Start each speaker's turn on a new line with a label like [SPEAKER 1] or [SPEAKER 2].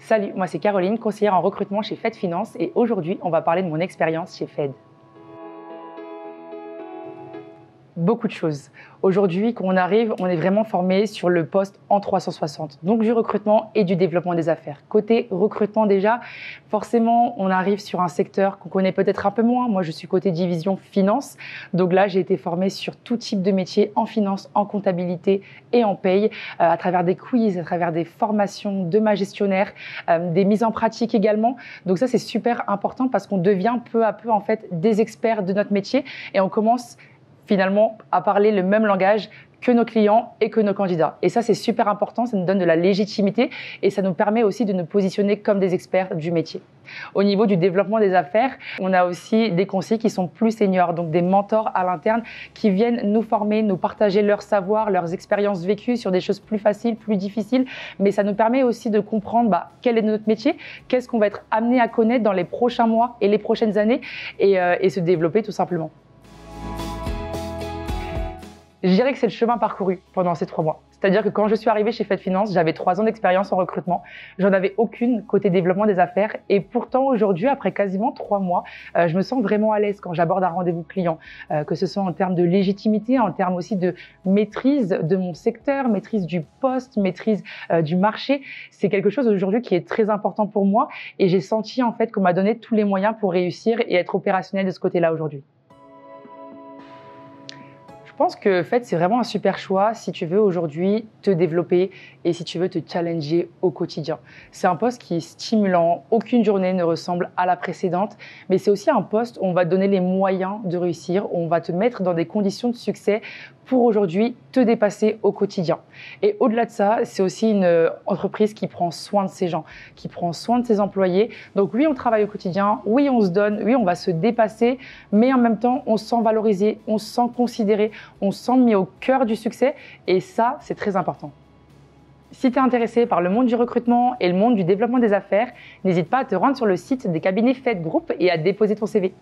[SPEAKER 1] Salut, moi c'est Caroline, conseillère en recrutement chez Fed Finance et aujourd'hui on va parler de mon expérience chez Fed. Beaucoup de choses. Aujourd'hui, quand on arrive, on est vraiment formé sur le poste en 360, donc du recrutement et du développement des affaires. Côté recrutement déjà, forcément, on arrive sur un secteur qu'on connaît peut-être un peu moins. Moi, je suis côté division finance, donc là, j'ai été formée sur tout type de métier en finance, en comptabilité et en paye, à travers des quiz, à travers des formations de ma gestionnaire, des mises en pratique également. Donc ça, c'est super important parce qu'on devient peu à peu en fait des experts de notre métier et on commence finalement à parler le même langage que nos clients et que nos candidats. Et ça, c'est super important, ça nous donne de la légitimité et ça nous permet aussi de nous positionner comme des experts du métier. Au niveau du développement des affaires, on a aussi des conseillers qui sont plus seniors, donc des mentors à l'interne qui viennent nous former, nous partager leur savoir, leurs expériences vécues sur des choses plus faciles, plus difficiles, mais ça nous permet aussi de comprendre quel est notre métier, qu'est-ce qu'on va être amené à connaître dans les prochains mois et les prochaines années et se développer tout simplement. Je dirais que c'est le chemin parcouru pendant ces 3 mois. C'est-à-dire que quand je suis arrivée chez Fed Finance, j'avais 3 ans d'expérience en recrutement. J'en avais aucune côté développement des affaires. Et pourtant, aujourd'hui, après quasiment 3 mois, je me sens vraiment à l'aise quand j'aborde un rendez-vous client, que ce soit en termes de légitimité, en termes aussi de maîtrise de mon secteur, maîtrise du poste, maîtrise du marché. C'est quelque chose aujourd'hui qui est très important pour moi. Et j'ai senti en fait qu'on m'a donné tous les moyens pour réussir et être opérationnel de ce côté-là aujourd'hui. Je pense que Fed, c'est vraiment un super choix si tu veux aujourd'hui te développer et si tu veux te challenger au quotidien. C'est un poste qui est stimulant, aucune journée ne ressemble à la précédente, mais c'est aussi un poste où on va te donner les moyens de réussir, où on va te mettre dans des conditions de succès pour aujourd'hui te dépasser au quotidien. Et au-delà de ça, c'est aussi une entreprise qui prend soin de ses gens, qui prend soin de ses employés. Donc oui, on travaille au quotidien, oui, on se donne, oui, on va se dépasser, mais en même temps, on se sent valorisé, on se sent considéré, on se sent mis au cœur du succès et ça, c'est très important. Si tu es intéressé par le monde du recrutement et le monde du développement des affaires, n'hésite pas à te rendre sur le site des cabinets Fed Group et à déposer ton CV.